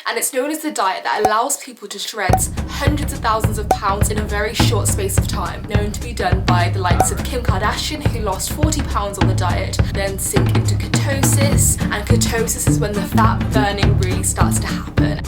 and it's known as the diet that allows people to shred hundreds of thousands of pounds in a very short space of time, known to be done by the likes of Kim Kardashian, who lost 40 pounds on the diet, then sink into ketosis, and ketosis is when the fat burning really starts to happen.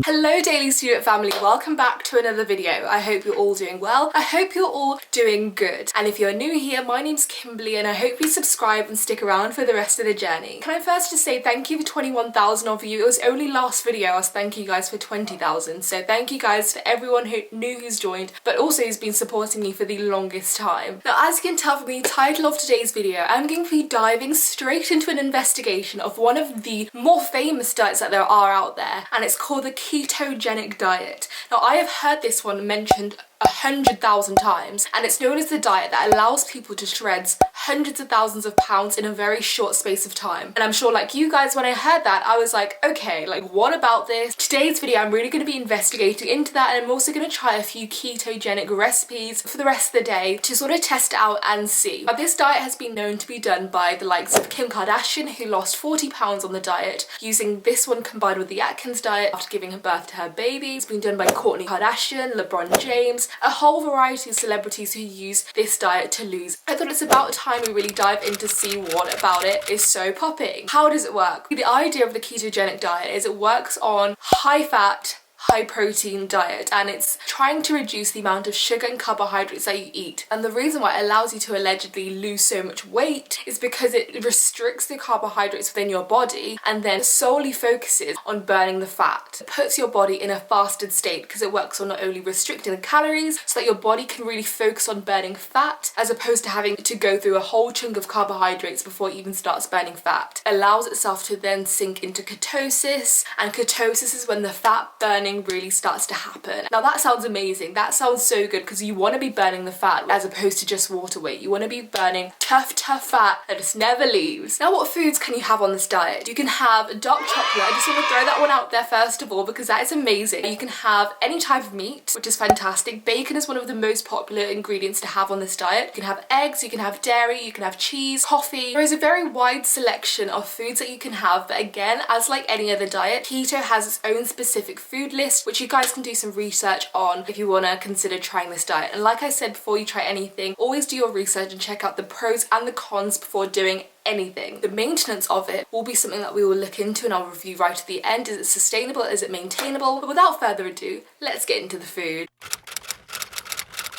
Hello Daily Student family, welcome back to another video. I hope you're all doing well. I hope you're all doing good. And if you're new here, my name's Kimberly and I hope you subscribe and stick around for the rest of the journey. Can I first just say thank you for 21,000 of you. It was only last video I was thanking you guys for 20,000. So thank you guys for everyone who knew who's joined, but also who's been supporting me for the longest time. Now as you can tell from the title of today's video, I'm going to be diving straight into an investigation of one of the more famous diets that there are out there, and it's called the ketogenic diet. Now I have heard this one mentioned 100,000 times, and it's known as the diet that allows people to shred hundreds of thousands of pounds in a very short space of time. And I'm sure like you guys, when I heard that, I was like, okay, like what about this? Today's video I'm really going to be investigating into that, and I'm also going to try a few ketogenic recipes for the rest of the day to sort of test out and see. Now this diet has been known to be done by the likes of Kim Kardashian, who lost 40 pounds on the diet using this one combined with the Atkins diet after giving birth to her baby. It's been done by Kourtney Kardashian, LeBron James, a whole variety of celebrities who use this diet to lose. I thought it's about time we really dive in to see what about it is so popping. How does it work? The idea of the ketogenic diet is it works on high fat, high protein diet, and it's trying to reduce the amount of sugar and carbohydrates that you eat. And the reason why it allows you to allegedly lose so much weight is because it restricts the carbohydrates within your body and then solely focuses on burning the fat. It puts your body in a fasted state because it works on not only restricting the calories so that your body can really focus on burning fat as opposed to having to go through a whole chunk of carbohydrates before it even starts burning fat. It allows itself to then sink into ketosis, and ketosis is when the fat burning really starts to happen. Now that sounds amazing. That sounds so good because you want to be burning the fat as opposed to just water weight. You want to be burning tough fat that just never leaves. Now what foods can you have on this diet? You can have dark chocolate. I just want to throw that one out there first of all because that is amazing. You can have any type of meat, which is fantastic. Bacon is one of the most popular ingredients to have on this diet. You can have eggs, you can have dairy, you can have cheese, coffee. There is a very wide selection of foods that you can have, but again, as like any other diet, keto has its own specific food list, which you guys can do some research on if you want to consider trying this diet. And like I said, before you try anything, always do your research and check out the pros and the cons before doing anything. The maintenance of it will be something that we will look into and I'll review right at the end. Is it sustainable? Is it maintainable? But without further ado, let's get into the food.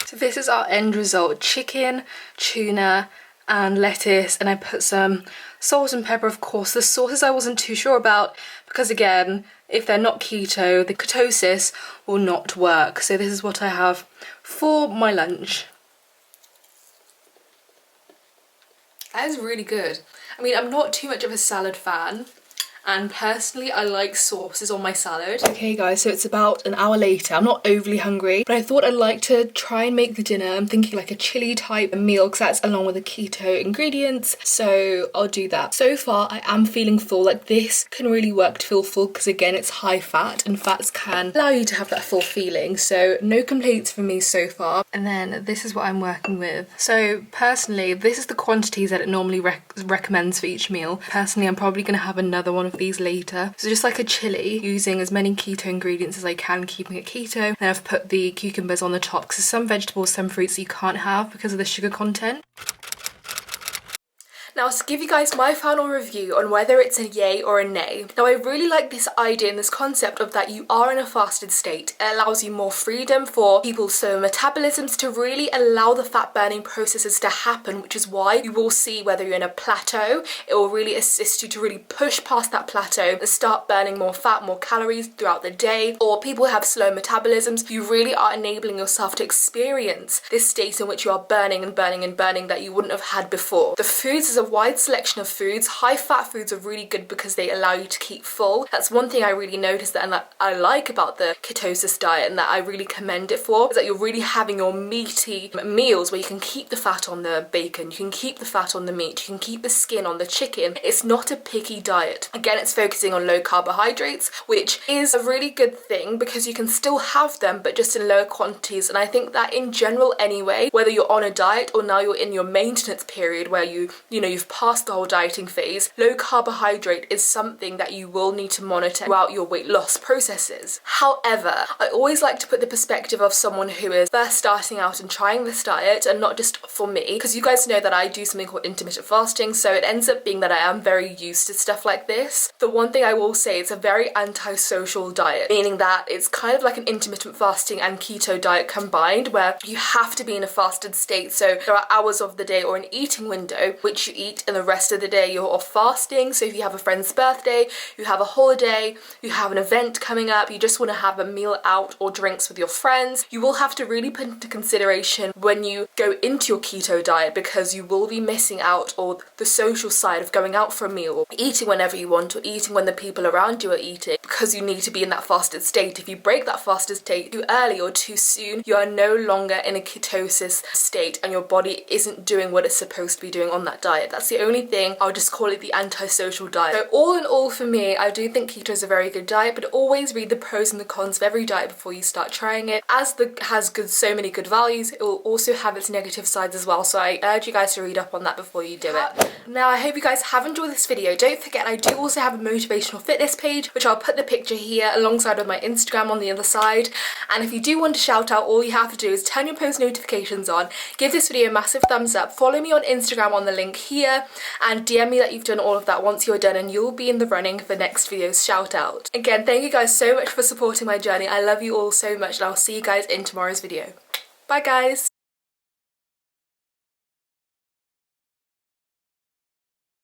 So this is our end result: chicken, tuna and lettuce, and I put some salt and pepper. Of course the sauces I wasn't too sure about because again, if they're not keto, the ketosis will not work. So this is what I have for my lunch. That is really good. I mean, I'm not too much of a salad fan, and personally I like sauces on my salad. Okay guys, so it's about an hour later. I'm not overly hungry, but I thought I'd like to try and make the dinner. I'm thinking like a chili type meal because that's along with the keto ingredients, so I'll do that. So far I am feeling full. Like this can really work to feel full because again, it's high fat and fats can allow you to have that full feeling, so no complaints from me so far. And then this is what I'm working with. So personally, this is the quantities that it normally recommends for each meal. Personally, I'm probably going to have another one of these later. So just like a chili, using as many keto ingredients as I can, keeping it keto. And I've put the cucumbers on the top because some vegetables, some fruits you can't have because of the sugar content. Now to give you guys my final review on whether it's a yay or a nay. Now I really like this idea and this concept of that you are in a fasted state. It allows you more freedom for people's slow metabolisms to really allow the fat burning processes to happen, which is why you will see whether you're in a plateau, it will really assist you to really push past that plateau and start burning more fat, more calories throughout the day. Or people who have slow metabolisms, you really are enabling yourself to experience this state in which you are burning and burning and burning that you wouldn't have had before. The foods is a wide selection of foods. High fat foods are really good because they allow you to keep full. That's one thing I really noticed that and that I like about the ketosis diet and that I really commend it for, is that you're really having your meaty meals where you can keep the fat on the bacon, you can keep the fat on the meat, you can keep the skin on the chicken. It's not a picky diet. Again, it's focusing on low carbohydrates, which is a really good thing because you can still have them but just in lower quantities. And I think that in general anyway, whether you're on a diet or now you're in your maintenance period where you you've passed the whole dieting phase, low carbohydrate is something that you will need to monitor throughout your weight loss processes. However, I always like to put the perspective of someone who is first starting out and trying this diet, and not just for me, because you guys know that I do something called intermittent fasting, so it ends up being that I am very used to stuff like this. The one thing I will say, it's a very antisocial diet, meaning that it's kind of like an intermittent fasting and keto diet combined, where you have to be in a fasted state. So there are hours of the day or an eating window which you eat, and the rest of the day you're off fasting. So if you have a friend's birthday, you have a holiday, you have an event coming up, you just want to have a meal out or drinks with your friends, you will have to really put into consideration when you go into your keto diet, because you will be missing out on the social side of going out for a meal, or eating whenever you want, or eating when the people around you are eating, because you need to be in that fasted state. If you break that fasted state too early or too soon, you are no longer in a ketosis state and your body isn't doing what it's supposed to be doing on that diet. That's the only thing. I'll just call it the antisocial diet. So all in all, for me, I do think keto is a very good diet, but always read the pros and the cons of every diet before you start trying it. As it has so many good values, it will also have its negative sides as well, so I urge you guys to read up on that before you do it. Now, I hope you guys have enjoyed this video. Don't forget, I do also have a motivational fitness page, which I'll put the picture here alongside with my Instagram on the other side. And if you do want to shout out, all you have to do is turn your post notifications on, give this video a massive thumbs up, follow me on Instagram on the link here, and DM me that you've done all of that once you're done, and you'll be in the running for next video's shout out. Again, thank you guys so much for supporting my journey. I love you all so much, and I'll see you guys in tomorrow's video. Bye guys!